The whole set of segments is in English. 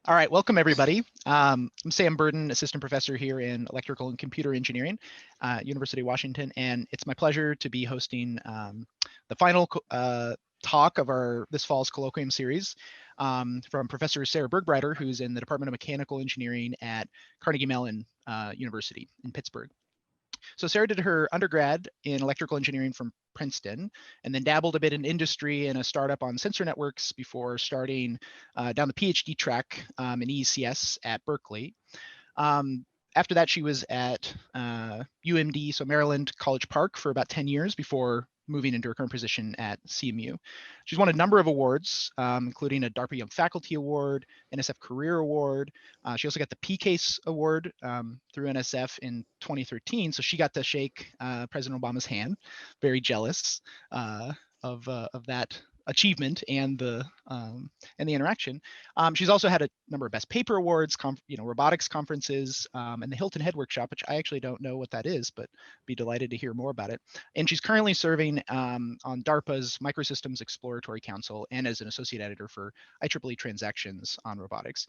All right, welcome everybody. I'm Sam Burden, assistant professor here in electrical and computer engineering, University of Washington, and it's my pleasure to be hosting the final talk of our this fall's Colloquium series from Professor Sarah Bergbreiter, who's in the Department of Mechanical Engineering at Carnegie Mellon University in Pittsburgh. So Sarah did her undergrad in electrical engineering from Princeton, and then dabbled a bit in industry and a startup on sensor networks before starting down the PhD track in ECS at Berkeley. After that, she was at UMD, so Maryland College Park, for about 10 years before moving into her current position at CMU. She's won a number of awards, including a DARPA Young Faculty Award, NSF Career Award. She also got the P-CASE Award through NSF in 2013. So she got to shake President Obama's hand. Very jealous of that achievement and the interaction. She's also had a number of best paper awards, robotics conferences, and the Hilton Head Workshop, which I actually don't know what that is, but be delighted to hear more about it. And she's currently serving on DARPA's Microsystems Exploratory Council and as an associate editor for IEEE Transactions on Robotics.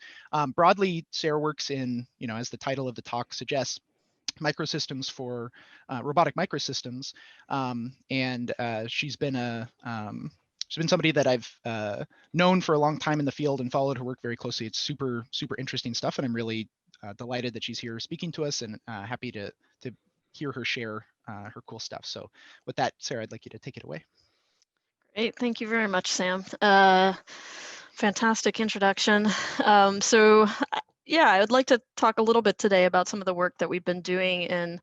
Broadly, Sarah works in, as the title of the talk suggests, microsystems for robotic microsystems, and she's been somebody that I've known for a long time in the field and followed her work very closely. It's super, super interesting stuff, and I'm really delighted that she's here speaking to us, and happy to hear her share her cool stuff. So with that, Sarah, I'd like you to take it away. Great, thank you very much, Sam. Fantastic introduction. Yeah, I would like to talk a little bit today about some of the work that we've been doing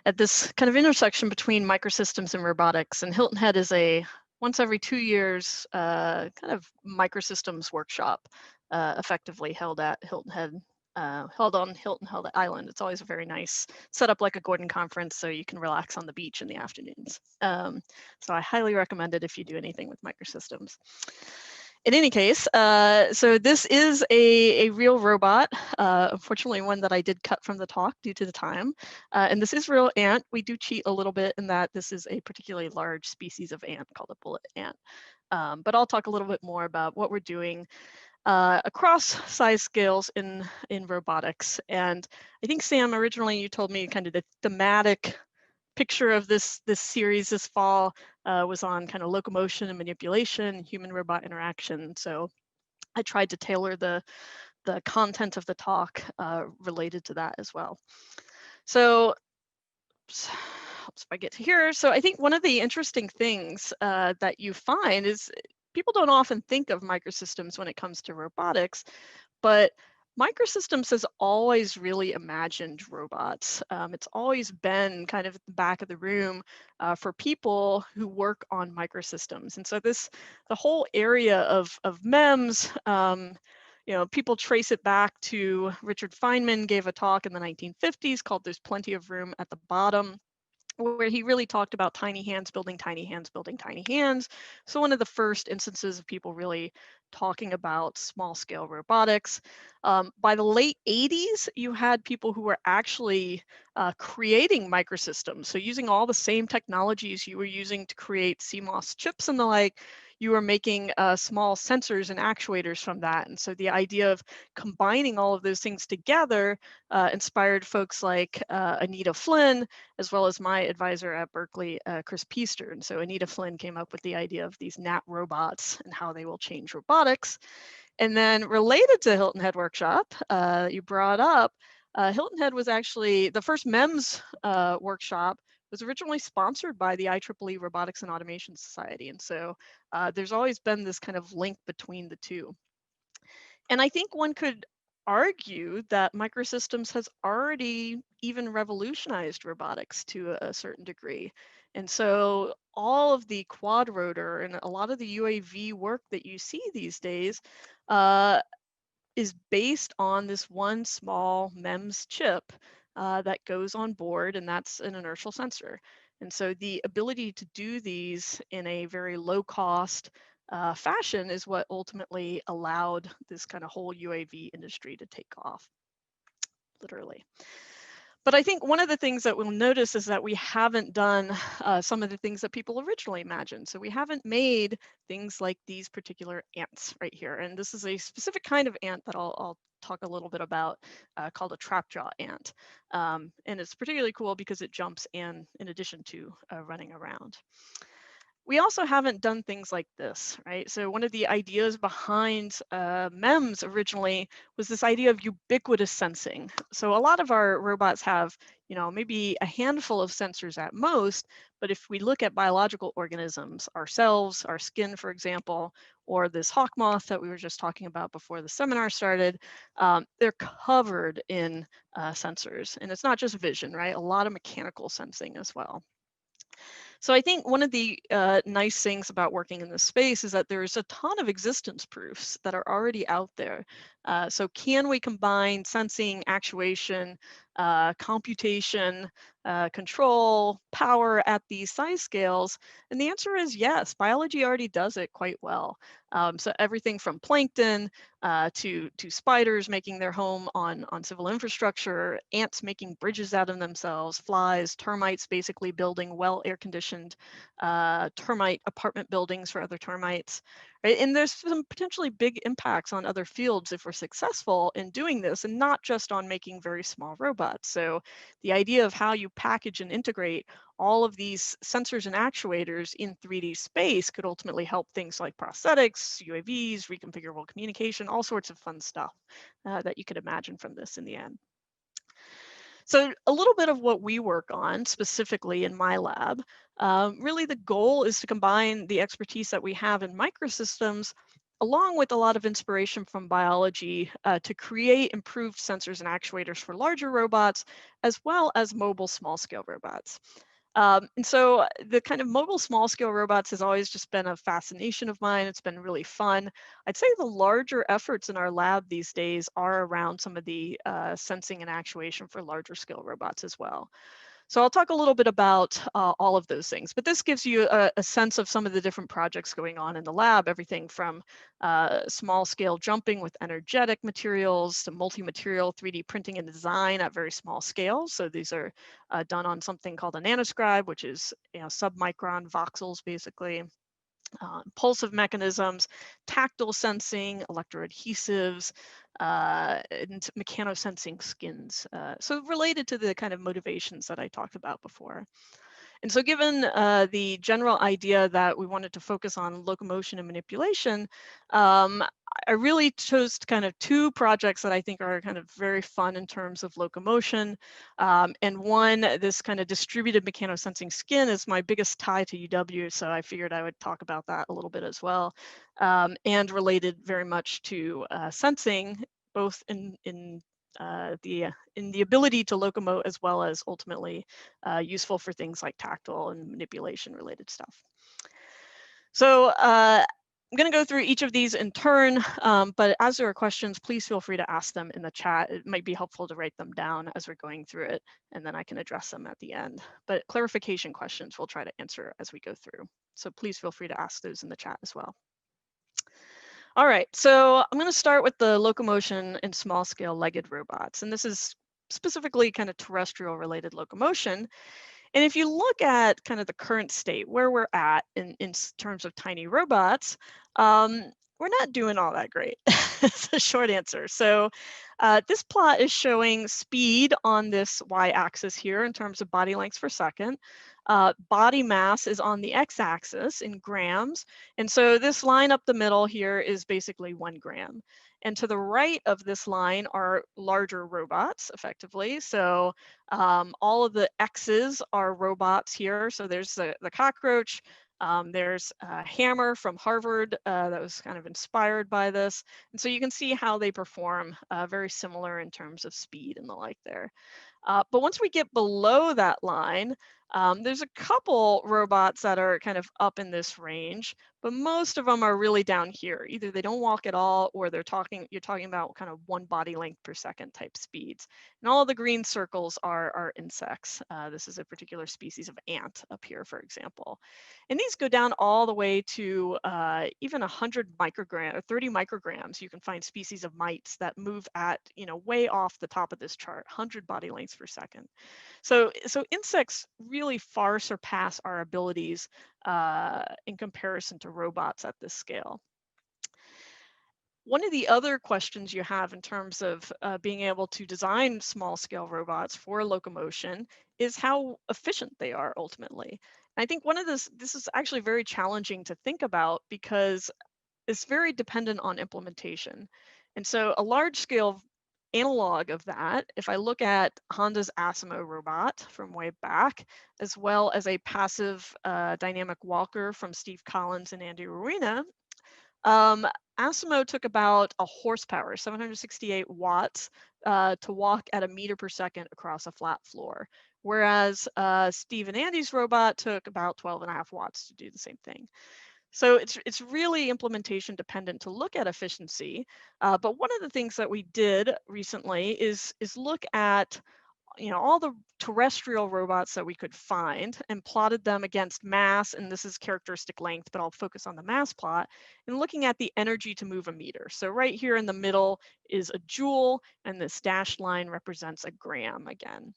at this kind of intersection between microsystems and robotics. And Hilton Head is a once every 2 years kind of microsystems workshop, effectively held at Hilton Head, held on Hilton Head Island. It's always a very nice setup, like a Gordon conference, so you can relax on the beach in the afternoons. So I highly recommend it if you do anything with microsystems. In any case, so this is a real robot, unfortunately one that I did cut from the talk due to the time. And this is real ant. We do cheat a little bit in that this is a particularly large species of ant called a bullet ant. But I'll talk a little bit more about what we're doing across size scales in robotics. And I think, Sam, originally you told me kind of the thematic picture of this series this fall was on kind of locomotion and manipulation, human robot interaction. So I tried to tailor the content of the talk related to that as well. So if I get to here. So I think one of the interesting things that you find is people don't often think of microsystems when it comes to robotics, but Microsystems has always really imagined robots. It's always been kind of at the back of the room for people who work on microsystems. And so the whole area of MEMS, people trace it back to Richard Feynman gave a talk in the 1950s called There's Plenty of Room at the Bottom, where he really talked about tiny hands building tiny hands building tiny hands. So one of the first instances of people really talking about small scale robotics. By the late 80s, you had people who were actually creating microsystems. So using all the same technologies you were using to create CMOS chips and the like, you were making small sensors and actuators from that. And so the idea of combining all of those things together inspired folks like Anita Flynn, as well as my advisor at Berkeley, Chris Peaster. And so Anita Flynn came up with the idea of these NAT robots and how they will change robotics. And then related to Hilton Head Workshop, you brought up, Hilton Head was actually the first MEMS workshop was originally sponsored by the IEEE Robotics and Automation Society. And so there's always been this kind of link between the two. And I think one could argue that microsystems has already even revolutionized robotics to a certain degree. And so all of the quad rotor and a lot of the UAV work that you see these days is based on this one small MEMS chip that goes on board, and that's an inertial sensor. And so the ability to do these in a very low cost fashion is what ultimately allowed this kind of whole UAV industry to take off, literally. But I think one of the things that we'll notice is that we haven't done some of the things that people originally imagined. So we haven't made things like these particular ants right here. And this is a specific kind of ant that I'll talk a little bit about called a trap jaw ant. And it's particularly cool because it jumps in addition to running around. We also haven't done things like this, right? So one of the ideas behind MEMS originally was this idea of ubiquitous sensing. So a lot of our robots have, maybe a handful of sensors at most, but if we look at biological organisms, ourselves, our skin, for example, or this hawk moth that we were just talking about before the seminar started, they're covered in sensors. And it's not just vision, right? A lot of mechanical sensing as well. So I think one of the nice things about working in this space is that there's a ton of existence proofs that are already out there. So can we combine sensing, actuation, computation, control, power at these size scales? And the answer is yes, biology already does it quite well. So everything from plankton to spiders making their home on civil infrastructure, ants making bridges out of themselves, flies, termites basically building well air-conditioned termite apartment buildings for other termites. Right? And there's some potentially big impacts on other fields if we're successful in doing this, and not just on making very small robots. So the idea of how you package and integrate all of these sensors and actuators in 3D space could ultimately help things like prosthetics, UAVs, reconfigurable communication, all sorts of fun stuff that you could imagine from this in the end. So a little bit of what we work on specifically in my lab, really the goal is to combine the expertise that we have in microsystems along with a lot of inspiration from biology to create improved sensors and actuators for larger robots, as well as mobile small-scale robots. And so the kind of mobile small scale robots has always just been a fascination of mine. It's been really fun. I'd say the larger efforts in our lab these days are around some of the sensing and actuation for larger scale robots as well. So I'll talk a little bit about all of those things, but this gives you a sense of some of the different projects going on in the lab, everything from small scale jumping with energetic materials to multi-material 3D printing and design at very small scales. So these are done on something called a nanoscribe, which is sub-micron voxels basically. Impulsive mechanisms, tactile sensing, electroadhesives, and mechanosensing skins. So related to the kind of motivations that I talked about before. And so given the general idea that we wanted to focus on locomotion and manipulation, I really chose kind of two projects that I think are kind of very fun in terms of locomotion. And one, this kind of distributed mechanosensing skin is my biggest tie to UW, so I figured I would talk about that a little bit as well. And related very much to sensing, both in the ability to locomote as well as ultimately useful for things like tactile and manipulation related stuff. So I'm going to go through each of these in turn, but as there are questions, please feel free to ask them in the chat. It might be helpful to write them down as we're going through it, and then I can address them at the end. But clarification questions we'll try to answer as we go through. So please feel free to ask those in the chat as well. All right, so I'm going to start with the locomotion in small scale legged robots. And this is specifically kind of terrestrial related locomotion. And if you look at kind of the current state, where we're at in terms of tiny robots, we're not doing all that great. It's a short answer. So this plot is showing speed on this y-axis here in terms of body lengths per second. Body mass is on the x-axis in grams. And so this line up the middle here is basically 1 gram. And to the right of this line are larger robots, effectively. So all of the X's are robots here. So there's the cockroach. There's a hammer from Harvard that was kind of inspired by this. And so you can see how they perform very similar in terms of speed and the like there. But once we get below that line, there's a couple robots that are kind of up in this range, but most of them are really down here. Either they don't walk at all, or you're talking about kind of 1 body length per second type speeds. And all of the green circles are insects. This is a particular species of ant up here, for example. And these go down all the way to even 100 micrograms or 30 micrograms. You can find species of mites that move at, way off the top of this chart, 100 body lengths per second. So insects really far surpass our abilities in comparison to robots at this scale. One of the other questions you have in terms of being able to design small scale robots for locomotion is how efficient they are ultimately. And I think this is actually very challenging to think about because it's very dependent on implementation. And so a large scale analog of that, if I look at Honda's Asimo robot from way back, as well as a passive dynamic walker from Steve Collins and Andy Rowena, Asimo took about a horsepower, 768 watts, to walk at a meter per second across a flat floor. Whereas Steve and Andy's robot took about 12.5 watts to do the same thing. So it's really implementation dependent to look at efficiency. But one of the things that we did recently is look at all the terrestrial robots that we could find and plotted them against mass, and this is characteristic length, but I'll focus on the mass plot, and looking at the energy to move a meter. So right here in the middle is a joule, and this dashed line represents a gram again.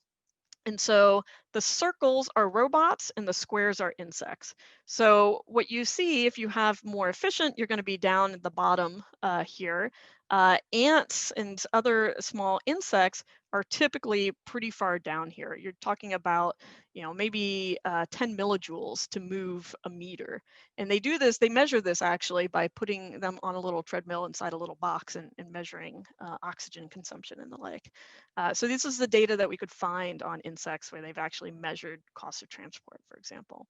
And so the circles are robots and the squares are insects. So what you see, if you have more efficient, you're going to be down at the bottom here. Ants and other small insects are typically pretty far down here. You're talking about, maybe 10 millijoules to move a meter. And they do this, they measure this actually by putting them on a little treadmill inside a little box and measuring oxygen consumption and the like. So this is the data that we could find on insects where they've actually measured cost of transport, for example.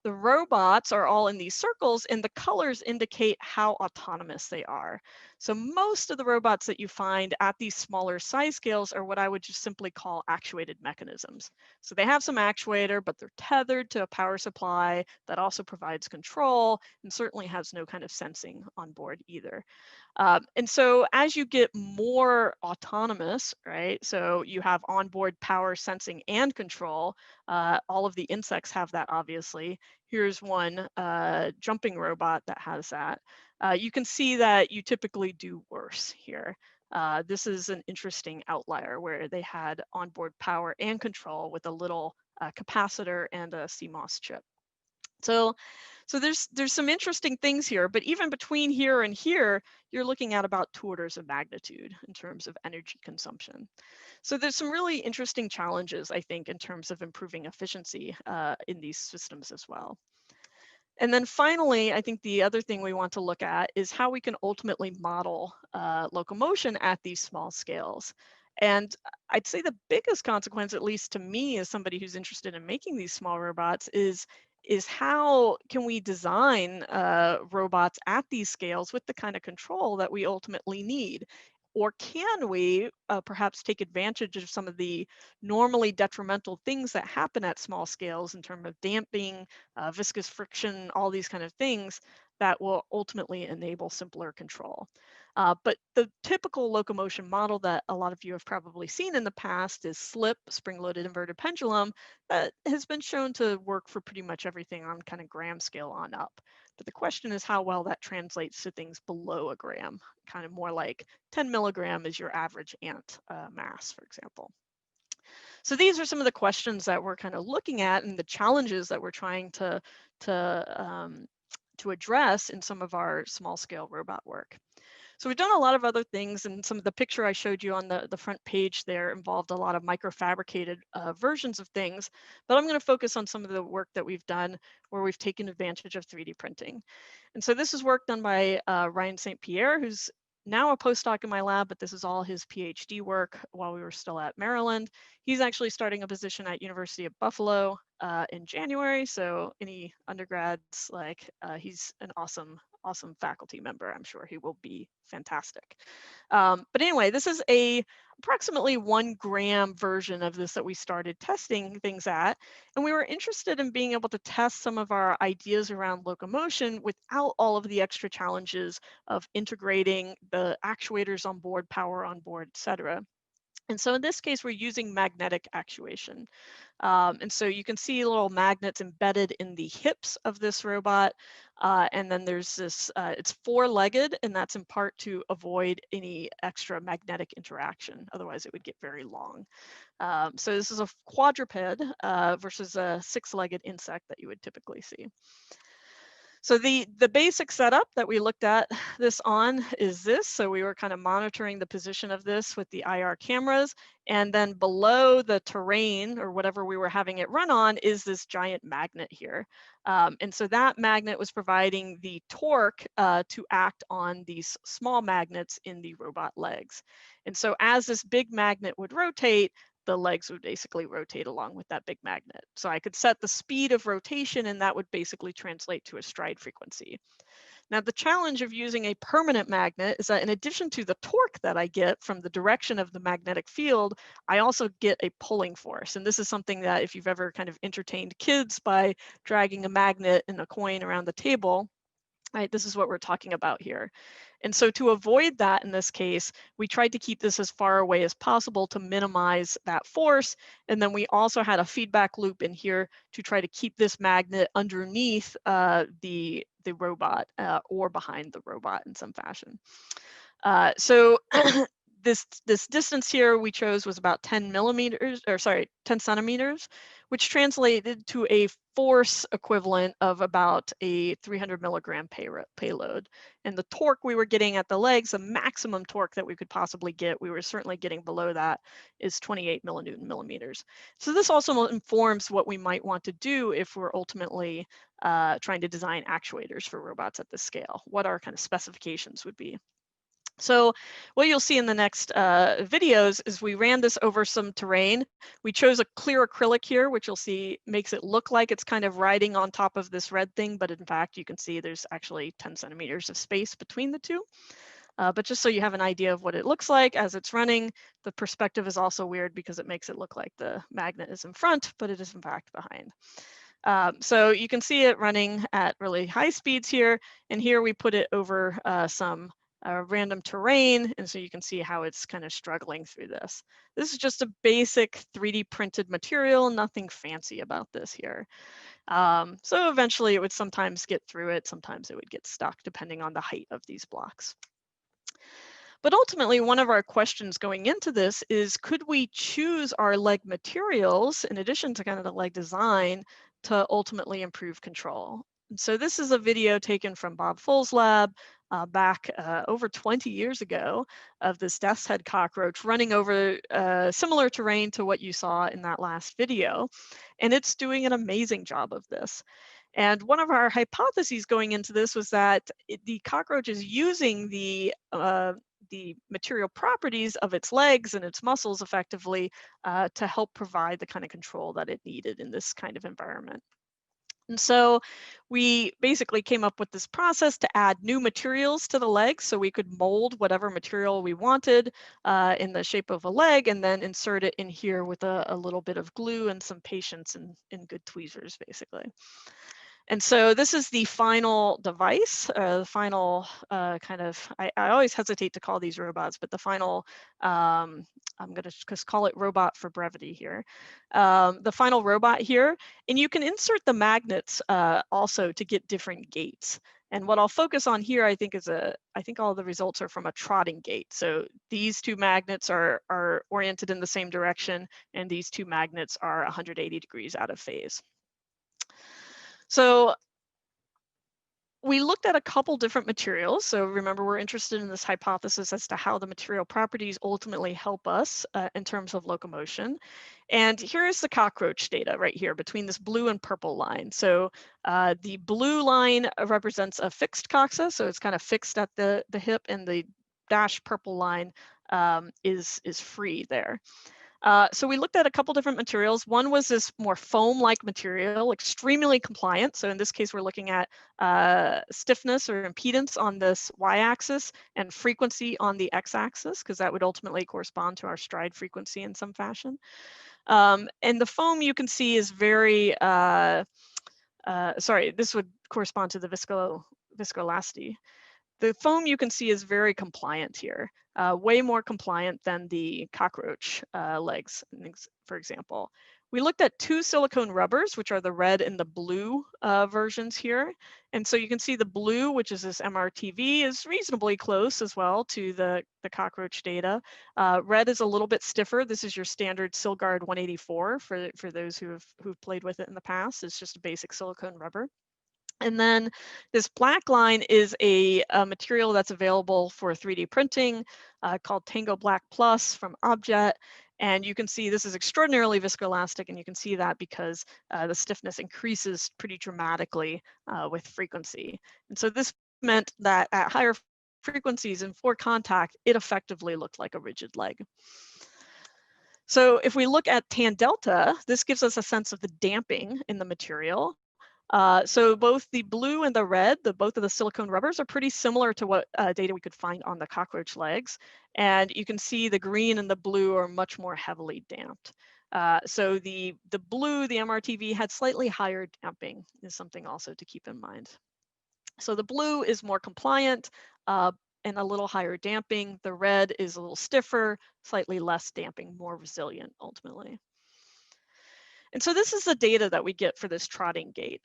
The robots are all in these circles, and the colors indicate how autonomous they are. So most of the robots that you find at these smaller size scales are what I would just simply call actuated mechanisms. So they have some actuator, but they're tethered to a power supply that also provides control and certainly has no kind of sensing on board either. And so as you get more autonomous, right, so you have onboard power, sensing, and control, all of the insects have that obviously. Here's one jumping robot that has that. You can see that you typically do worse here. This is an interesting outlier where they had onboard power and control with a little capacitor and a CMOS chip. So there's some interesting things here, but even between here and here, you're looking at about 2 orders of magnitude in terms of energy consumption. So there's some really interesting challenges, I think, in terms of improving efficiency in these systems as well. And then finally, I think the other thing we want to look at is how we can ultimately model locomotion at these small scales. And I'd say the biggest consequence, at least to me as somebody who's interested in making these small robots, is how can we design robots at these scales with the kind of control that we ultimately need? Or can we perhaps take advantage of some of the normally detrimental things that happen at small scales in terms of damping, viscous friction, all these kind of things that will ultimately enable simpler control. But the typical locomotion model that a lot of you have probably seen in the past is SLIP, spring-loaded inverted pendulum, that has been shown to work for pretty much everything on kind of gram scale on up. But the question is how well that translates to things below a gram, kind of more like 10 milligram is your average ant mass, for example. So these are some of the questions that we're kind of looking at and the challenges that we're trying to address in some of our small scale robot work. So we've done a lot of other things, and some of the picture I showed you on the front page there involved a lot of microfabricated versions of things, but I'm going to focus on some of the work that we've done where we've taken advantage of 3D printing. And so this is work done by Ryan St. Pierre, who's now a postdoc in my lab, but this is all his PhD work while we were still at Maryland. He's actually starting a position at University of Buffalo in January. So any undergrads, he's an awesome faculty member. I'm sure he will be fantastic. But anyway, this is a approximately 1 gram version of this that we started testing things at. And we were interested in being able to test some of our ideas around locomotion without all of the extra challenges of integrating the actuators on board, power on board, et cetera. And so in this case, we're using magnetic actuation. And so you can see little magnets embedded in the hips of this robot. And then there's this, it's 4-legged, and that's in part to avoid any extra magnetic interaction. Otherwise, it would get very long. So this is a quadruped versus a 6-legged insect that you would typically see. So the basic setup that we looked at this on is this. So we were kind of monitoring the position of this with the IR cameras. And then below the terrain or whatever we were having it run on is this giant magnet here. And so that magnet was providing the torque to act on these small magnets in the robot legs. And so as this big magnet would rotate, the legs would basically rotate along with that big magnet. So I could set the speed of rotation and that would basically translate to a stride frequency. Now the challenge of using a permanent magnet is that in addition to the torque that I get from the direction of the magnetic field, I also get a pulling force. And this is something that if you've ever kind of entertained kids by dragging a magnet and a coin around the table, right, this is what we're talking about here. And so to avoid that in this case, we tried to keep this as far away as possible to minimize that force. And then we also had a feedback loop in here to try to keep this magnet underneath the robot or behind the robot in some fashion. So this distance here we chose was about 10 centimeters, which translated to a force equivalent of about a 300 milligram payload. And the torque we were getting at the legs, the maximum torque that we could possibly get, we were certainly getting below that, is 28 millinewton millimeters. So this also informs what we might want to do if we're ultimately trying to design actuators for robots at this scale, what our kind of specifications would be. So what you'll see in the next videos is we ran this over some terrain. We chose a clear acrylic here, which you'll see makes it look like it's kind of riding on top of this red thing, but in fact, you can see there's actually 10 centimeters of space between the two. But just so you have an idea of what it looks like as it's running, the perspective is also weird because it makes it look like the magnet is in front, but it is in fact behind. So you can see it running at really high speeds here, and here we put it over some random terrain, and so you can see how it's kind of struggling through this. This is just a basic 3D printed material, nothing fancy about this here. So eventually it would sometimes get through it, sometimes it would get stuck depending on the height of these blocks. But ultimately, one of our questions going into this is, could we choose our leg materials in addition to kind of the leg design to ultimately improve control? And so this is a video taken from Bob Full's lab back over 20 years ago of this death's head cockroach running over similar terrain to what you saw in that last video. And it's doing an amazing job of this. And one of our hypotheses going into this was that the cockroach is using the material properties of its legs and its muscles effectively to help provide the kind of control that it needed in this kind of environment. And so we basically came up with this process to add new materials to the legs so we could mold whatever material we wanted in the shape of a leg and then insert it in here with a little bit of glue and some patience and good tweezers, basically. And so this is the final device, the final kind of, I always hesitate to call these robots, but the final, I'm going to just call it robot for brevity here. The final robot here, and you can insert the magnets also to get different gaits. And what I'll focus on here, I think, is I think all the results are from a trotting gait. So these two magnets are oriented in the same direction, and these two magnets are 180 degrees out of phase. So we looked at a couple different materials. So remember, we're interested in this hypothesis as to how the material properties ultimately help us in terms of locomotion. And here is the cockroach data right here between this blue and purple line. So the blue line represents a fixed coxa, so it's kind of fixed at the hip, and the dashed purple line is free there. So we looked at a couple different materials. One was this more foam-like material, extremely compliant. So in this case, we're looking at stiffness or impedance on this y-axis and frequency on the x-axis, because that would ultimately correspond to our stride frequency in some fashion. And the foam you can see is very, sorry, this would correspond to the viscoelasticity. The foam you can see is very compliant here, way more compliant than the cockroach legs, for example. We looked at two silicone rubbers, which are the red and the blue versions here. And so you can see the blue, which is this MRTV, is reasonably close as well to the cockroach data. Red is a little bit stiffer. This is your standard Silgard 184 for those who've played with it in the past. It's just a basic silicone rubber. And then this black line is a material that's available for 3D printing called Tango Black Plus from Objet. And you can see this is extraordinarily viscoelastic, and you can see that because the stiffness increases pretty dramatically with frequency. And so this meant that at higher frequencies and for contact, it effectively looked like a rigid leg. So if we look at tan delta, this gives us a sense of the damping in the material. So both the blue and the red, both of the silicone rubbers are pretty similar to what data we could find on the cockroach legs. And you can see the green and the blue are much more heavily damped. So the blue, the MRTV, had slightly higher damping, is something also to keep in mind. So the blue is more compliant and a little higher damping. The red is a little stiffer, slightly less damping, more resilient ultimately. And so this is the data that we get for this trotting gait.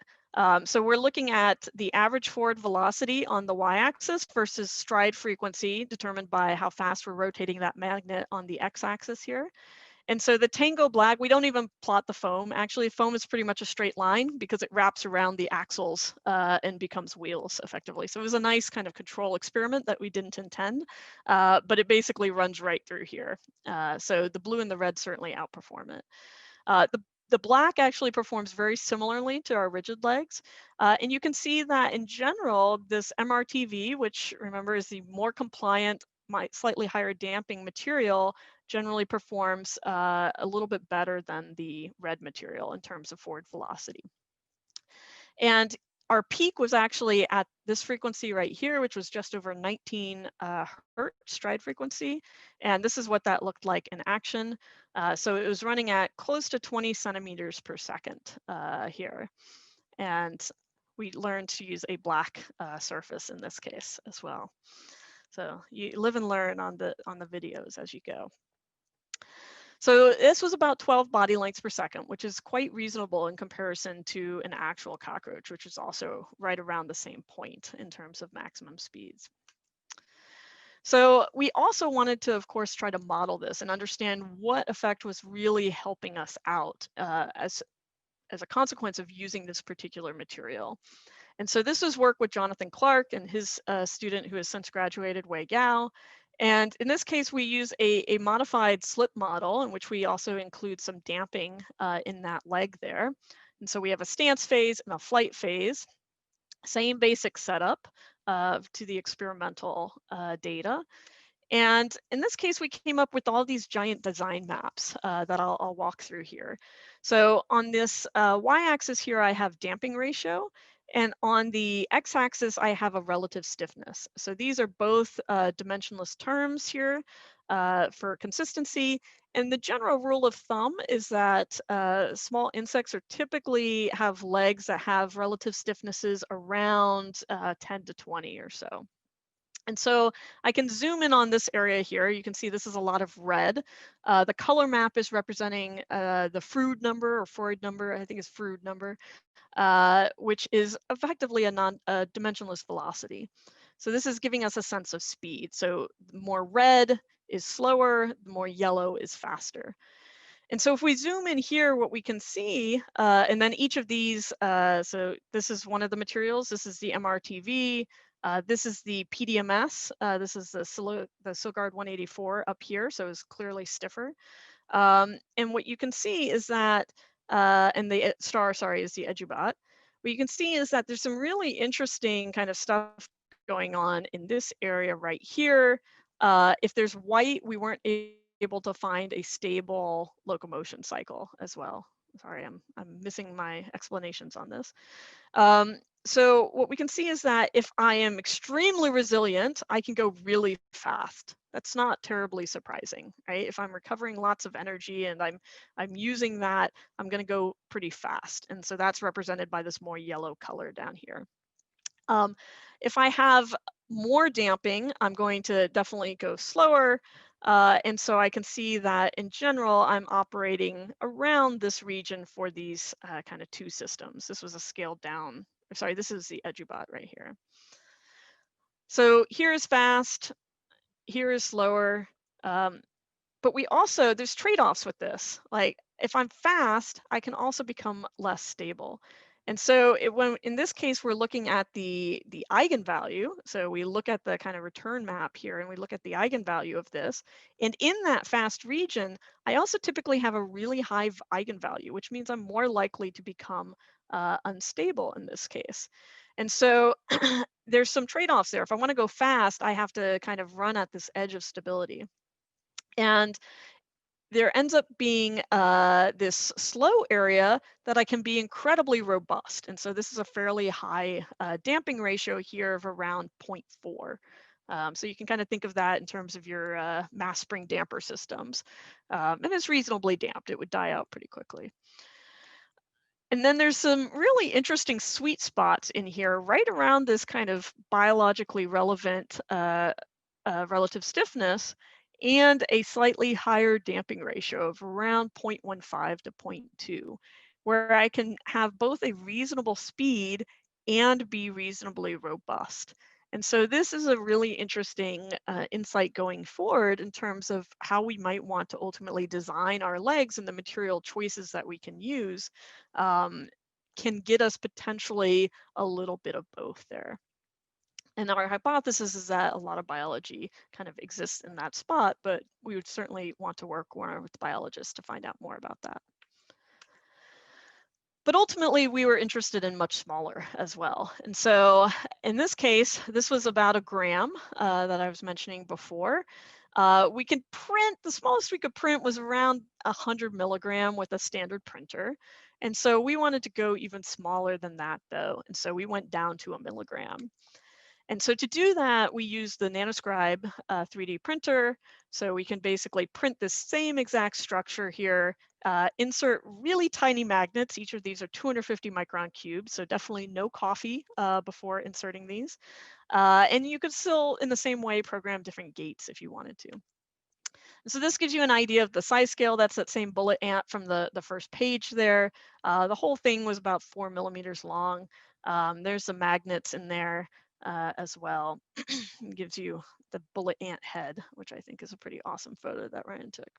So we're looking at the average forward velocity on the y-axis versus stride frequency determined by how fast we're rotating that magnet on the x-axis here. And so the Tango Black, we don't even plot the foam. Actually, foam is pretty much a straight line because it wraps around the axles and becomes wheels effectively. So it was a nice kind of control experiment that we didn't intend, but it basically runs right through here. So the blue and the red certainly outperform it. The black actually performs very similarly to our rigid legs. And you can see that in general, this MRTV, which remember is the more compliant, slightly higher damping material, generally performs a little bit better than the red material in terms of forward velocity. And our peak was actually at this frequency right here, which was just over 19 hertz stride frequency. And this is what that looked like in action. So it was running at close to 20 centimeters per second here. And we learned to use a black surface in this case as well. So you live and learn on the videos as you go. So this was about 12 body lengths per second, which is quite reasonable in comparison to an actual cockroach, which is also right around the same point in terms of maximum speeds. So we also wanted to, of course, try to model this and understand what effect was really helping us out as a consequence of using this particular material. And so this is work with Jonathan Clark and his student who has since graduated, Wei Gao. And in this case, we use a modified slip model in which we also include some damping in that leg there. And so we have a stance phase and a flight phase, same basic setup to the experimental data. And in this case, we came up with all these giant design maps that I'll walk through here. So on this y-axis here, I have damping ratio. And on the x-axis, I have a relative stiffness. So these are both dimensionless terms here for consistency. And the general rule of thumb is that small insects are typically have legs that have relative stiffnesses around 10 to 20 or so. And so I can zoom in on this area here. You can see this is a lot of red. The color map is representing the Froude number or Freud number, I think it's Froude number, which is effectively a dimensionless velocity. So this is giving us a sense of speed. So more red is slower, more yellow is faster. And so if we zoom in here, what we can see, and then each of these, so this is one of the materials, this is the MRTV, this is the PDMS, this is the Silgard 184 up here, so it's clearly stiffer. And what you can see is that, and the star, sorry, is the Edubot. What you can see is that there's some really interesting kind of stuff going on in this area right here. If there's white, we weren't able to find a stable locomotion cycle as well. Sorry, I'm missing my explanations on this. So what we can see is that if I am extremely resilient, I can go really fast. That's not terribly surprising, right? If I'm recovering lots of energy and I'm using that, I'm going to go pretty fast. And so that's represented by this more yellow color down here. If I have more damping, I'm going to definitely go slower. And so I can see that in general, I'm operating around this region for these kind of two systems. This was a scaled down, sorry, this is the Edubot right here. So here is fast, here is slower. But we also, there's trade-offs with this. Like if I'm fast, I can also become less stable. And so in this case, we're looking at the eigenvalue. So we look at the kind of return map here and we look at the eigenvalue of this. And in that fast region, I also typically have a really high eigenvalue, which means I'm more likely to become unstable in this case. And so there's some trade-offs there. If I want to go fast, I have to kind of run at this edge of stability. And there ends up being this slow area that I can be incredibly robust. And so this is a fairly high damping ratio here of around 0.4. So you can kind of think of that in terms of your mass spring damper systems. And it's reasonably damped. It would die out pretty quickly. And then there's some really interesting sweet spots in here right around this kind of biologically relevant relative stiffness and a slightly higher damping ratio of around 0.15 to 0.2, where I can have both a reasonable speed and be reasonably robust. And so this is a really interesting insight going forward in terms of how we might want to ultimately design our legs, and the material choices that we can use can get us potentially a little bit of both there. And our hypothesis is that a lot of biology kind of exists in that spot, but we would certainly want to work more with biologists to find out more about that. But ultimately, we were interested in much smaller as well. And so in this case, this was about a gram that I was mentioning before. We could print, the smallest we could print was around 100 milligram with a standard printer. And so we wanted to go even smaller than that though. And so we went down to a milligram. And so to do that, we use the Nanoscribe 3D printer. So we can basically print this same exact structure here, insert really tiny magnets. Each of these are 250 micron cubes, so definitely no coffee before inserting these. And you could still, in the same way, program different gates if you wanted to. And so this gives you an idea of the size scale. That's that same bullet ant from the first page there. The whole thing was about 4 millimeters long. There's the magnets in there as well. It gives you the bullet ant head, which I think is a pretty awesome photo that Ryan took.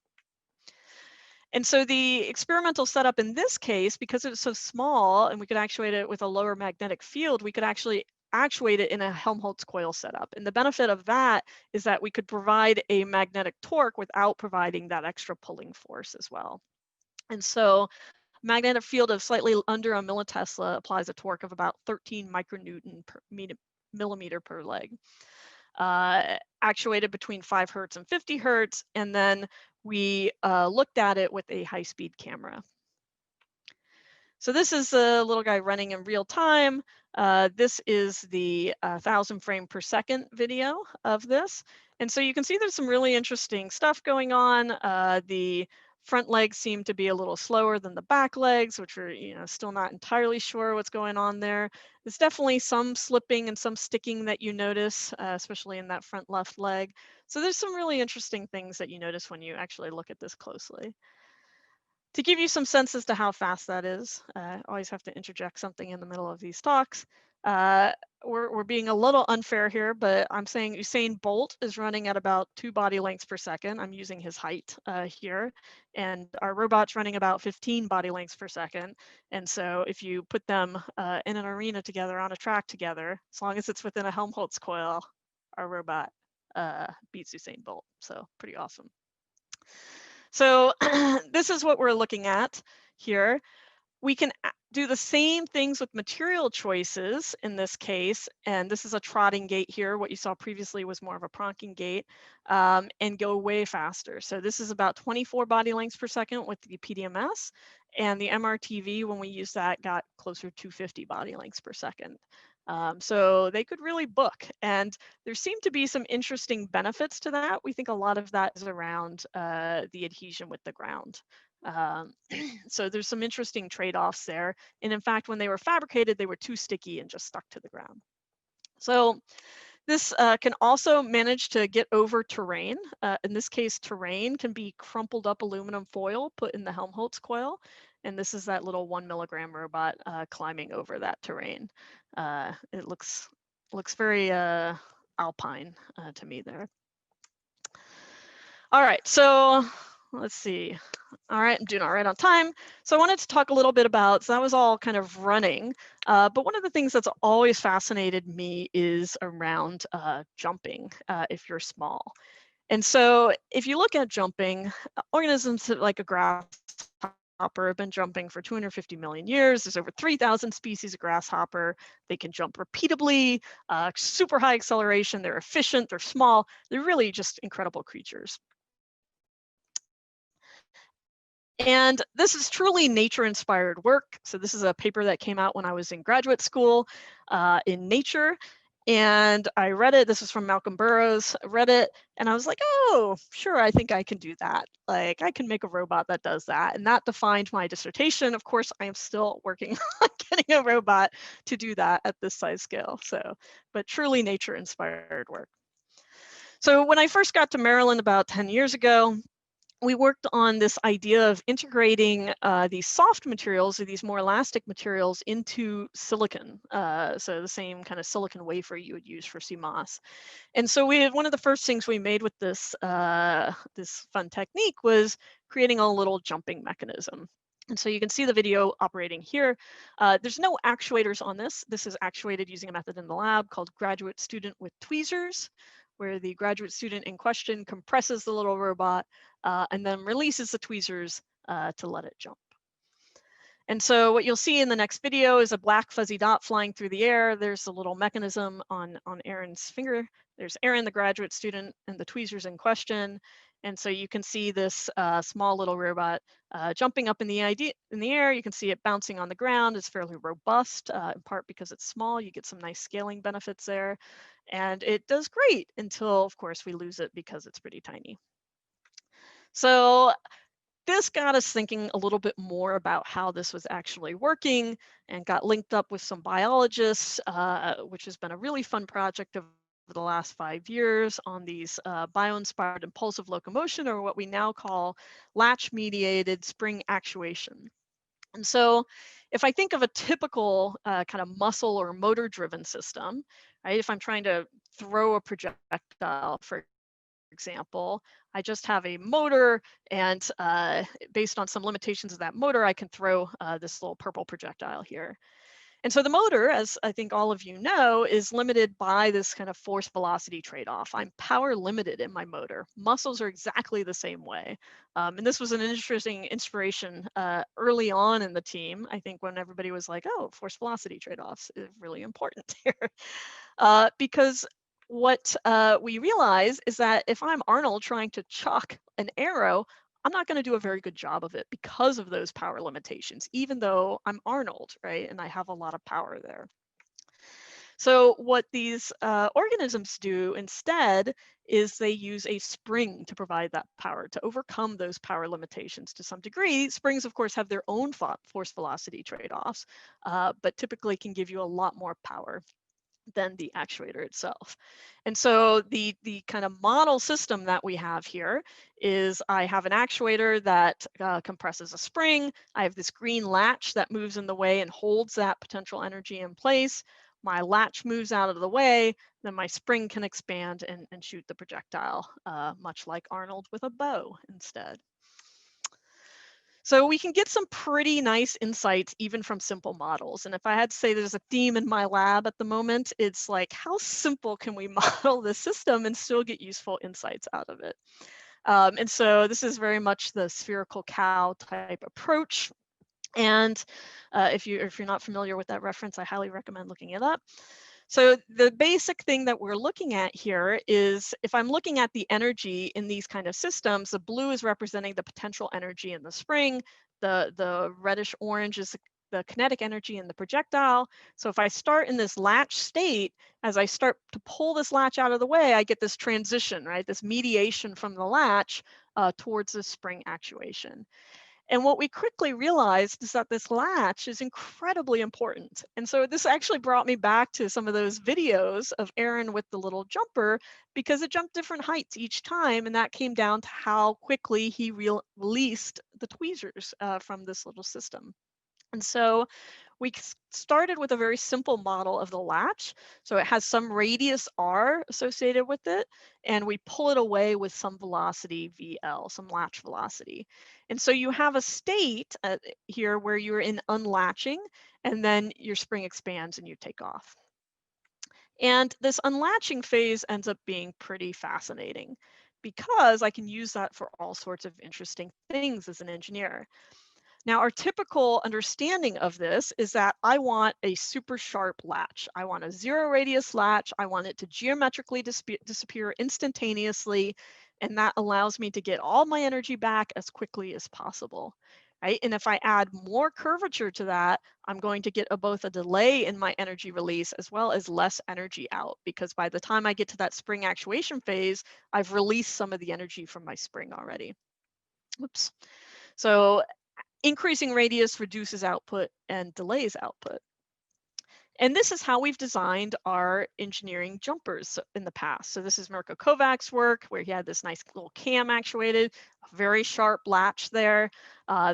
And so the experimental setup in this case, because it was so small and we could actuate it with a lower magnetic field, we could actually actuate it in a Helmholtz coil setup. And the benefit of that is that we could provide a magnetic torque without providing that extra pulling force as well. And so magnetic field of slightly under a millitesla applies a torque of about 13 micronewton per millimeter per leg. Actuated between 5 hertz and 50 hertz, and then we looked at it with a high-speed camera. So this is a little guy running in real time. This is the 1,000 frame per second video of this. And so you can see there's some really interesting stuff going on. The front legs seem to be a little slower than the back legs, which are, still not entirely sure what's going on there. There's definitely some slipping and some sticking that you notice, especially in that front left leg. So there's some really interesting things that you notice when you actually look at this closely. To give you some sense as to how fast that is, I always have to interject something in the middle of these talks. We're being a little unfair here, but I'm saying Usain Bolt is running at about 2 body lengths per second. I'm using his height here. And our robot's running about 15 body lengths per second. And so if you put them in an arena together, on a track together, as long as it's within a Helmholtz coil, our robot beats Usain Bolt. So pretty awesome. So this is what we're looking at here. We can do the same things with material choices in this case, and this is a trotting gait here. What you saw previously was more of a pronking gait, and go way faster. So this is about 24 body lengths per second with the PDMS, and the MRTV, when we use that, got closer to 50 body lengths per second. So they could really book, and there seem to be some interesting benefits to that. We think a lot of that is around the adhesion with the ground. So there's some interesting trade-offs there. And in fact, when they were fabricated, they were too sticky and just stuck to the ground. So this can also manage to get over terrain. In this case, terrain can be crumpled up aluminum foil put in the Helmholtz coil. And this is that little 1 milligram robot climbing over that terrain. It looks very alpine to me there. All right, so let's see. All right, I'm doing all right on time. So I wanted to talk a little bit about, so that was all kind of running, but one of the things that's always fascinated me is around jumping if you're small. And so if you look at jumping, organisms like a grasshopper have been jumping for 250 million years. There's over 3,000 species of grasshopper. They can jump repeatably, super high acceleration. They're efficient, they're small. They're really just incredible creatures. And this is truly nature-inspired work. So this is a paper that came out when I was in graduate school in Nature. And I read it. This is from Malcolm Burrows. I read it and I was like, oh, sure, I think I can do that. Like, I can make a robot that does that. And that defined my dissertation. Of course, I am still working on getting a robot to do that at this size scale. So, but truly nature-inspired work. So when I first got to Maryland about 10 years ago, we worked on this idea of integrating these soft materials or these more elastic materials into silicon. So the same kind of silicon wafer you would use for CMOS. And so one of the first things we made with this, this fun technique was creating a little jumping mechanism. And so you can see the video operating here. There's no actuators on this. This is actuated using a method in the lab called graduate student with tweezers, where the graduate student in question compresses the little robot and then releases the tweezers to let it jump. And so what you'll see in the next video is a black fuzzy dot flying through the air. There's a little mechanism on Aaron's finger. There's Aaron, the graduate student, and the tweezers in question. And so you can see this small little robot jumping up in the air. You can see it bouncing on the ground. It's fairly robust, in part because it's small. You get some nice scaling benefits there. And it does great until, of course, we lose it because it's pretty tiny. So this got us thinking a little bit more about how this was actually working and got linked up with some biologists, which has been a really fun project over the last 5 years on these bio-inspired impulsive locomotion, or what we now call latch-mediated spring actuation. And so if I think of a typical kind of muscle or motor-driven system, right, if I'm trying to throw a projectile, for example, I just have a motor, and based on some limitations of that motor, I can throw this little purple projectile here. And so the motor, as I think all of you know, is limited by this kind of force velocity trade-off. I'm power limited in my motor. Muscles are exactly the same way. And this was an interesting inspiration early on in the team, I think, when everybody was like, oh, force velocity trade-offs is really important here. Because what we realize is that if I'm Arnold trying to chuck an arrow, I'm not going to do a very good job of it because of those power limitations, even though I'm Arnold, right? And I have a lot of power there. So what these organisms do instead is they use a spring to provide that power, to overcome those power limitations to some degree. Springs, of course, have their own force velocity trade-offs, but typically can give you a lot more power than the actuator itself. And so the kind of model system that we have here is I have an actuator that compresses a spring. I have this green latch that moves in the way and holds that potential energy in place. My latch moves out of the way, then my spring can expand and shoot the projectile, much like Arnold with a bow instead. So we can get some pretty nice insights even from simple models. And if I had to say there's a theme in my lab at the moment, it's like, how simple can we model this system and still get useful insights out of it? And so this is very much the spherical cow type approach. And if you're not familiar with that reference, I highly recommend looking it up. So the basic thing that we're looking at here is, if I'm looking at the energy in these kind of systems, the blue is representing the potential energy in the spring, the reddish orange is the kinetic energy in the projectile. So if I start in this latch state, as I start to pull this latch out of the way, I get this transition, right? This mediation from the latch towards the spring actuation. And what we quickly realized is that this latch is incredibly important. And so this actually brought me back to some of those videos of Aaron with the little jumper, because it jumped different heights each time. And that came down to how quickly he released the tweezers from this little system. And so we started with a very simple model of the latch. So it has some radius r associated with it, and we pull it away with some velocity VL, some latch velocity. And so you have a state here where you're in unlatching, and then your spring expands and you take off. And this unlatching phase ends up being pretty fascinating because I can use that for all sorts of interesting things as an engineer. Now, our typical understanding of this is that I want a super sharp latch. I want a zero radius latch. I want it to geometrically disappear instantaneously, and that allows me to get all my energy back as quickly as possible. Right? And if I add more curvature to that, I'm going to get both a delay in my energy release as well as less energy out, because by the time I get to that spring actuation phase, I've released some of the energy from my spring already. Oops. So increasing radius reduces output and delays output. And this is how we've designed our engineering jumpers in the past. So this is Mirko Kovac's work, where he had this nice little cam actuated, a very sharp latch there.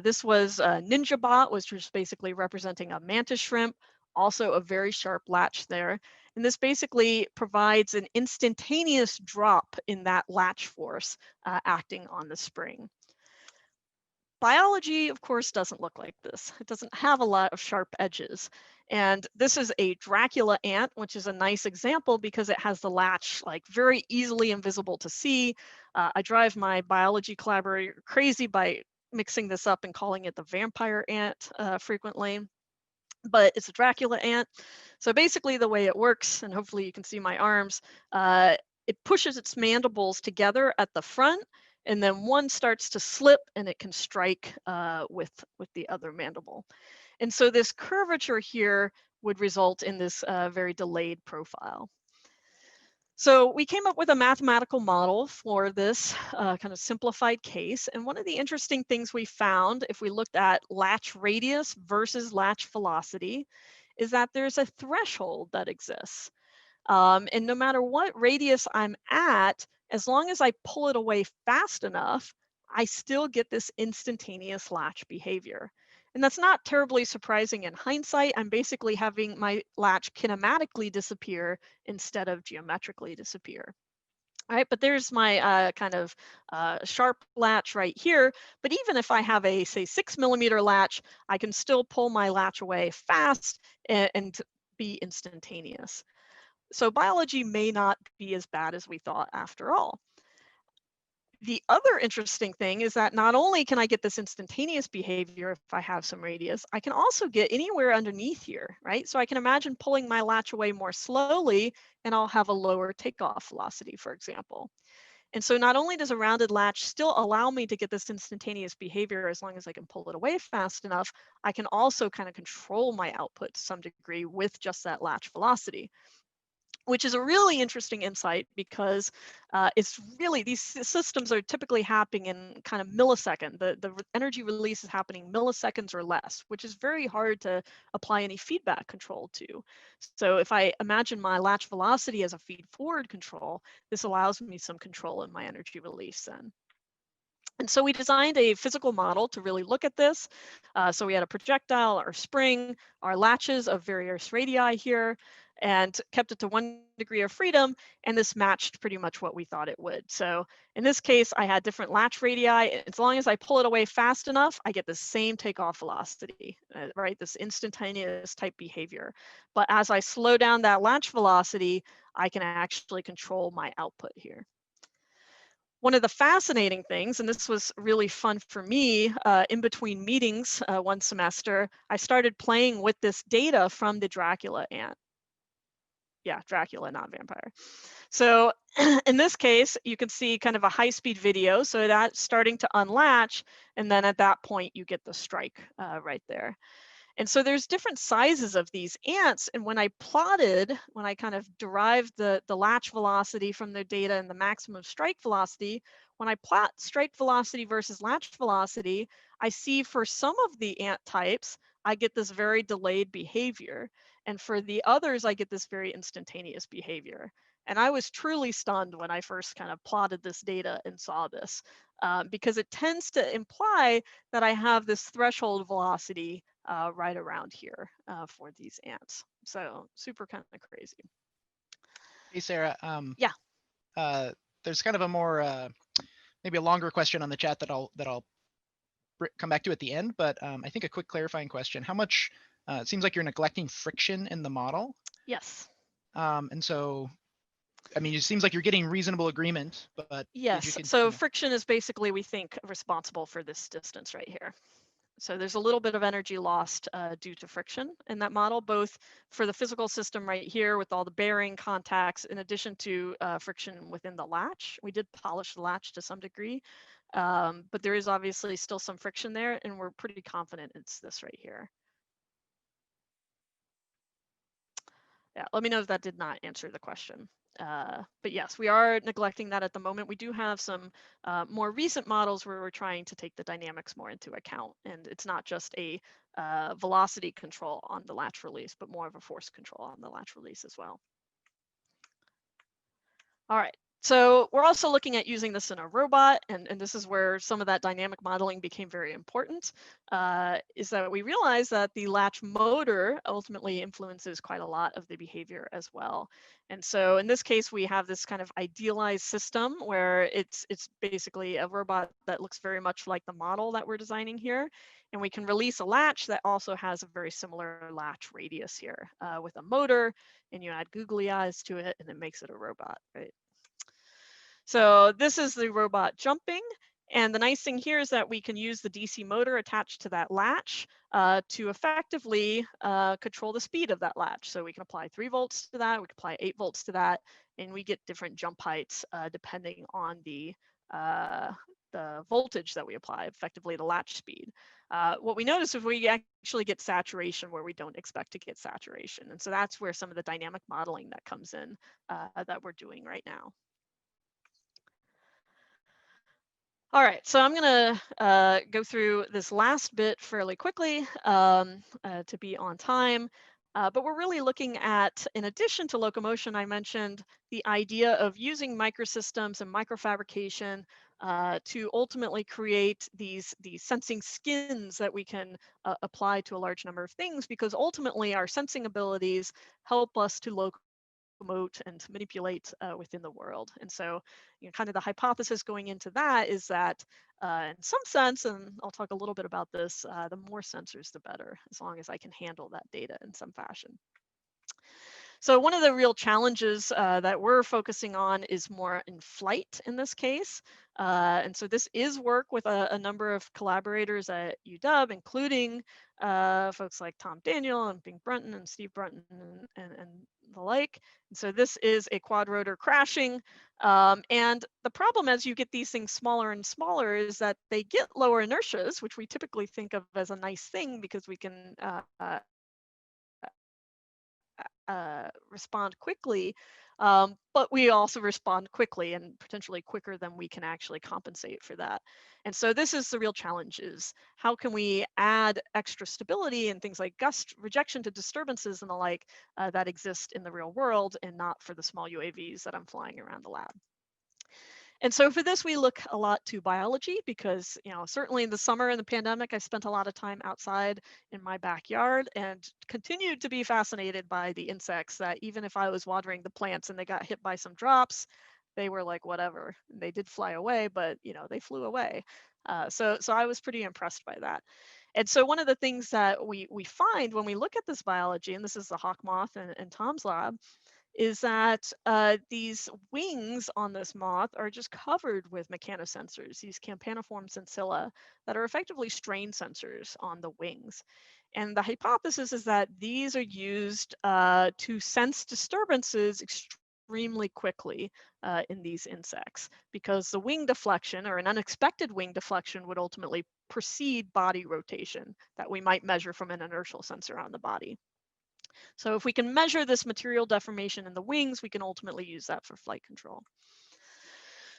This was a NinjaBot, which was basically representing a mantis shrimp, also a very sharp latch there. And this basically provides an instantaneous drop in that latch force acting on the spring. Biology, of course, doesn't look like this. It doesn't have a lot of sharp edges. And this is a Dracula ant, which is a nice example because it has the latch like very easily invisible to see. I drive my biology collaborator crazy by mixing this up and calling it the vampire ant frequently. But it's a Dracula ant. So basically the way it works, and hopefully you can see my arms, it pushes its mandibles together at the front, and then one starts to slip and it can strike with the other mandible. And so this curvature here would result in this very delayed profile. So we came up with a mathematical model for this kind of simplified case. And one of the interesting things we found, if we looked at latch radius versus latch velocity, is that there's a threshold that exists. And no matter what radius I'm at, as long as I pull it away fast enough, I still get this instantaneous latch behavior. And that's not terribly surprising in hindsight. I'm basically having my latch kinematically disappear instead of geometrically disappear. All right, but there's my kind of sharp latch right here. But even if I have a, say, 6 mm latch, I can still pull my latch away fast and be instantaneous. So biology may not be as bad as we thought after all. The other interesting thing is that not only can I get this instantaneous behavior if I have some radius, I can also get anywhere underneath here, right? So I can imagine pulling my latch away more slowly and I'll have a lower takeoff velocity, for example. And so not only does a rounded latch still allow me to get this instantaneous behavior as long as I can pull it away fast enough, I can also kind of control my output to some degree with just that latch velocity, which is a really interesting insight because it's really, these systems are typically happening in kind of millisecond. The energy release is happening milliseconds or less, which is very hard to apply any feedback control to. So if I imagine my latch velocity as a feed forward control, this allows me some control in my energy release then. And so we designed a physical model to really look at this. So we had a projectile, our spring, our latches of various radii here, and kept it to 1 degree of freedom. And this matched pretty much what we thought it would. So in this case, I had different latch radii. As long as I pull it away fast enough, I get the same takeoff velocity, right? This instantaneous type behavior. But as I slow down that latch velocity, I can actually control my output here. One of the fascinating things, and this was really fun for me, in between meetings one semester, I started playing with this data from the Dracula ant. Yeah, Dracula, not vampire. So in this case, you can see kind of a high-speed video. So that's starting to unlatch, and then at that point, you get the strike right there. And so there's different sizes of these ants. And when I kind of derived the latch velocity from the data and the maximum strike velocity, when I plot strike velocity versus latch velocity, I see for some of the ant types, I get this very delayed behavior. And for the others, I get this very instantaneous behavior. And I was truly stunned when I first kind of plotted this data and saw this, because it tends to imply that I have this threshold velocity right around here for these ants. So super kind of crazy. Hey, Sarah. Yeah. There's kind of a more maybe a longer question on the chat that I'll come back to at the end, but I think a quick clarifying question: how much? It seems like you're neglecting friction in the model. Yes. And so, I mean, it seems like you're getting reasonable agreement, but yes. So friction is basically, we think, responsible for this distance right here. So there's a little bit of energy lost due to friction in that model, both for the physical system right here with all the bearing contacts, in addition to friction within the latch. We did polish the latch to some degree, but there is obviously still some friction there, and we're pretty confident it's this right here. Yeah, let me know if that did not answer the question. But yes, we are neglecting that at the moment. We do have some more recent models where we're trying to take the dynamics more into account. And it's not just a velocity control on the latch release, but more of a force control on the latch release as well. All right. So we're also looking at using this in a robot, and this is where some of that dynamic modeling became very important, is that we realized that the latch motor ultimately influences quite a lot of the behavior as well. And so in this case, we have this kind of idealized system where it's basically a robot that looks very much like the model that we're designing here. And we can release a latch that also has a very similar latch radius here with a motor, and you add googly eyes to it, and it makes it a robot, right? So this is the robot jumping. And the nice thing here is that we can use the DC motor attached to that latch to effectively control the speed of that latch. So we can apply 3 volts to that, we can apply 8 volts to that, and we get different jump heights depending on the voltage that we apply, effectively the latch speed. What we notice is we actually get saturation where we don't expect to get saturation. And so that's where some of the dynamic modeling that comes in that we're doing right now. All right, so I'm going to go through this last bit fairly quickly to be on time. But we're really looking at, in addition to locomotion, I mentioned the idea of using microsystems and microfabrication to ultimately create these sensing skins that we can apply to a large number of things, because ultimately our sensing abilities help us to locomote and to manipulate within the world. And so, you know, kind of the hypothesis going into that is that in some sense, and I'll talk a little bit about this, the more sensors, the better, as long as I can handle that data in some fashion. So one of the real challenges that we're focusing on is more in flight in this case. And so this is work with a number of collaborators at UW, including folks like Tom Daniel and Bing Brunton and Steve Brunton and the like. And so this is a quad rotor crashing. And the problem as you get these things smaller and smaller is that they get lower inertias, which we typically think of as a nice thing because we can respond quickly, but we also respond quickly and potentially quicker than we can actually compensate for that. And so this is the real challenge, is how can we add extra stability and things like gust rejection to disturbances and the like that exist in the real world and not for the small UAVs that I'm flying around the lab. And so for this, we look a lot to biology because, you know, certainly in the summer and the pandemic, I spent a lot of time outside in my backyard and continued to be fascinated by the insects that even if I was watering the plants and they got hit by some drops, they were like, whatever. They did fly away, but, you know, they flew away. So I was pretty impressed by that. And so one of the things that we find when we look at this biology, and this is the hawk moth and Tom's lab, is that these wings on this moth are just covered with mechanosensors, these campaniform sensilla that are effectively strain sensors on the wings. And the hypothesis is that these are used to sense disturbances extremely quickly in these insects, because the wing deflection or an unexpected wing deflection would ultimately precede body rotation that we might measure from an inertial sensor on the body. So if we can measure this material deformation in the wings, we can ultimately use that for flight control.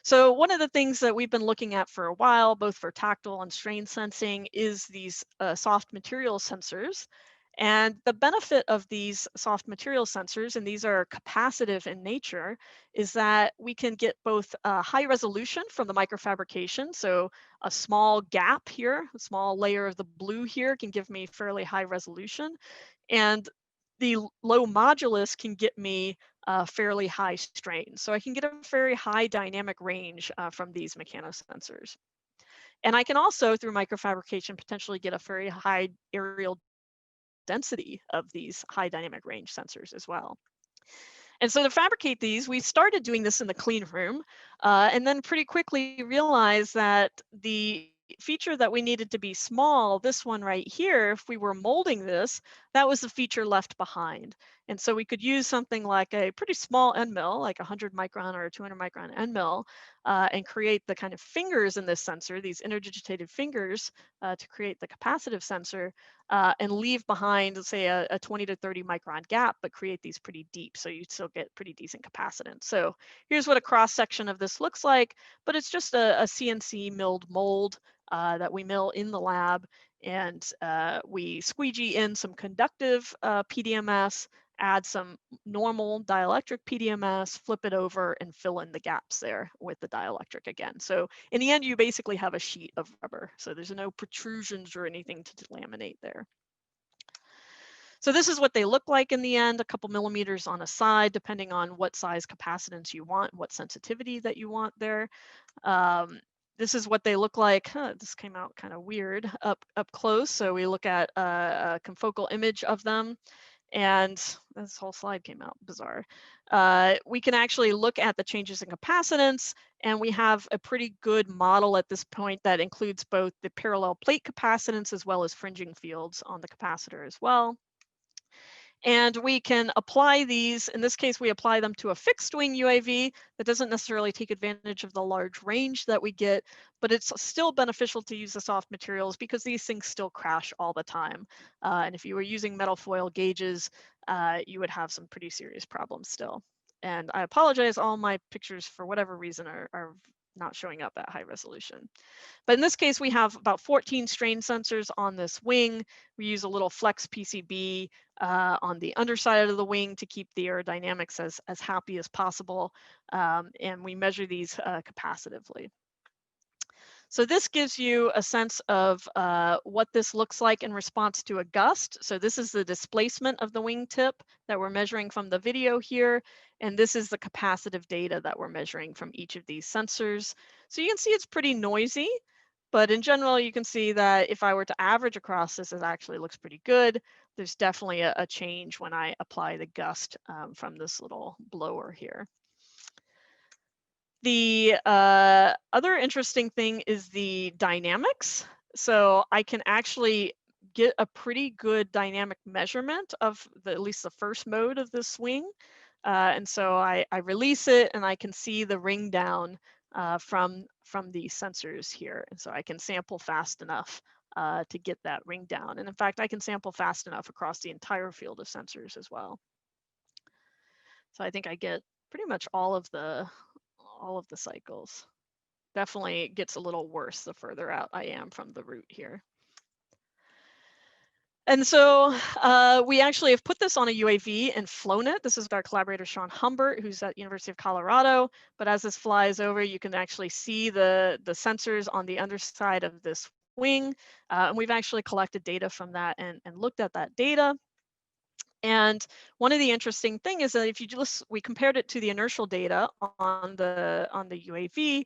So one of the things that we've been looking at for a while, both for tactile and strain sensing, is these soft material sensors. And the benefit of these soft material sensors, and these are capacitive in nature, is that we can get both high resolution from the microfabrication. So a small gap here, a small layer of the blue here can give me fairly high resolution. And the low modulus can get me fairly high strain. So I can get a very high dynamic range from these mechanosensors. And I can also, through microfabrication, potentially get a very high areal density of these high dynamic range sensors as well. And so to fabricate these, we started doing this in the clean room, and then pretty quickly realized that the feature that we needed to be small, this one right here, if we were molding this, that was the feature left behind. And so we could use something like a pretty small end mill, like a 100 micron or a 200 micron end mill, and create the kind of fingers in this sensor, these interdigitated fingers, to create the capacitive sensor, and leave behind, say, a 20 to 30 micron gap, but create these pretty deep, so you still get pretty decent capacitance. So here's what a cross section of this looks like, but it's just a CNC milled mold that we mill in the lab, and we squeegee in some conductive PDMS, add some normal dielectric PDMS, flip it over, and fill in the gaps there with the dielectric again. So in the end, you basically have a sheet of rubber. So there's no protrusions or anything to laminate there. So this is what they look like in the end, a couple millimeters on a side, depending on what size capacitance you want, what sensitivity that you want there. This is what they look like. This came out kind of weird up close. So we look at a confocal image of them, and this whole slide came out bizarre. We can actually look at the changes in capacitance, and we have a pretty good model at this point that includes both the parallel plate capacitance as well as fringing fields on the capacitor as well. And we can apply these, in this case, we apply them to a fixed wing UAV that doesn't necessarily take advantage of the large range that we get, but it's still beneficial to use the soft materials because these things still crash all the time. And if you were using metal foil gauges, you would have some pretty serious problems still. And I apologize, all my pictures for whatever reason are not showing up at high resolution. But in this case, we have about 14 strain sensors on this wing. We use a little flex PCB on the underside of the wing to keep the aerodynamics as happy as possible. And we measure these capacitively. So this gives you a sense of what this looks like in response to a gust. So this is the displacement of the wingtip that we're measuring from the video here. And this is the capacitive data that we're measuring from each of these sensors. So you can see it's pretty noisy, but in general, you can see that if I were to average across this, it actually looks pretty good. There's definitely a change when I apply the gust from this little blower here. The other interesting thing is the dynamics. So I can actually get a pretty good dynamic measurement of at least the first mode of the swing. And so I release it and I can see the ring down from these sensors here. And so I can sample fast enough to get that ring down. And in fact, I can sample fast enough across the entire field of sensors as well. So I think I get pretty much all of the cycles. Definitely it gets a little worse the further out I am from the root here. And so we actually have put this on a UAV and flown it. This is our collaborator, Sean Humbert, who's at University of Colorado. But as this flies over, you can actually see the sensors on the underside of this wing. And we've actually collected data from that and looked at that data. And one of the interesting things is that if you just, we compared it to the inertial data on the UAV.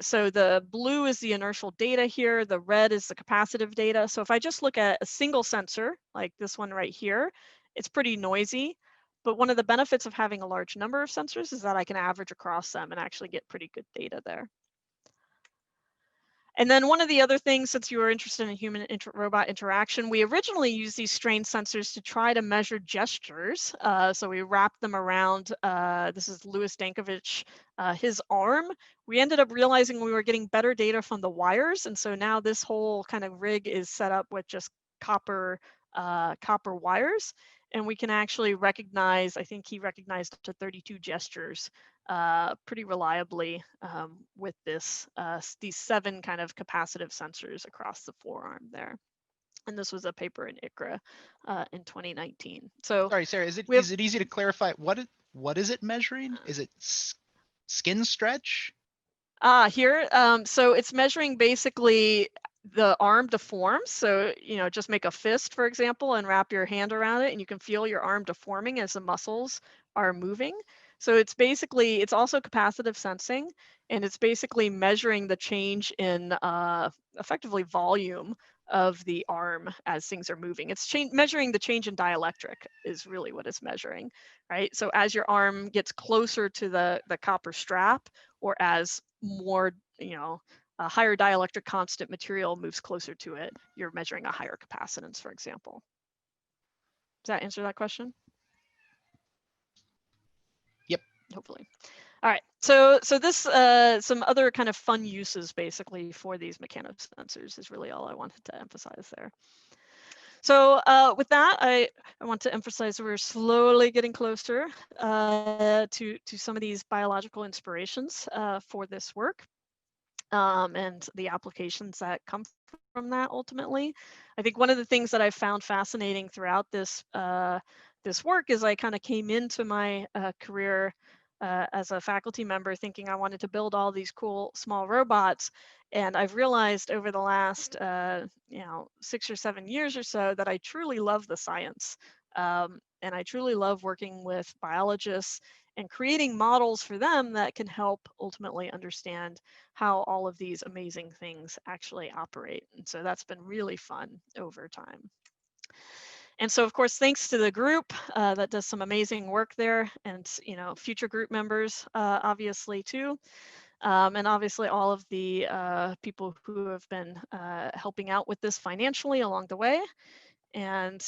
So the blue is the inertial data here, the red is the capacitive data. So if I just look at a single sensor, like this one right here, it's pretty noisy. But one of the benefits of having a large number of sensors is that I can average across them and actually get pretty good data there. And then one of the other things, since you were interested in human robot interaction, we originally used these strain sensors to try to measure gestures. So we wrapped them around, this is Louis Dankovich, his arm. We ended up realizing we were getting better data from the wires. And so now this whole kind of rig is set up with just copper wires. And we can actually recognize, I think he recognized up to 32 gestures pretty reliably with these 7 kind of capacitive sensors across the forearm there. And this was a paper in ICRA in 2019. So Sorry, Sarah, is we have it easy to clarify what is it measuring? Is it skin stretch? here, so it's measuring basically the arm deforms. So, just make a fist, for example, and wrap your hand around it, and you can feel your arm deforming as the muscles are moving. So it's also capacitive sensing, and it's basically measuring the change in effectively volume of the arm as things are moving. It's measuring the change in dielectric is really what it's measuring, right? So as your arm gets closer to the copper strap, or as more, a higher dielectric constant material moves closer to it, you're measuring a higher capacitance, for example. Does that answer that question? Yep. Hopefully. All right, so this, some other kind of fun uses basically for these mechanosensors is really all I wanted to emphasize there. So with that, I want to emphasize we're slowly getting closer to some of these biological inspirations for this work. And the applications that come from that ultimately. I think one of the things that I found fascinating throughout this this work is I kind of came into my career as a faculty member thinking I wanted to build all these cool small robots. And I've realized over the last 6 or 7 years or so that I truly love the science. And I truly love working with biologists and creating models for them that can help ultimately understand how all of these amazing things actually operate. And so that's been really fun over time. And so, of course, thanks to the group that does some amazing work there, and future group members, obviously too, and obviously all of the people who have been helping out with this financially along the way. And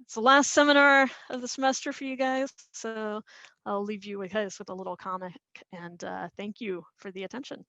it's the last seminar of the semester for you guys, so I'll leave you with a little comic, and thank you for the attention.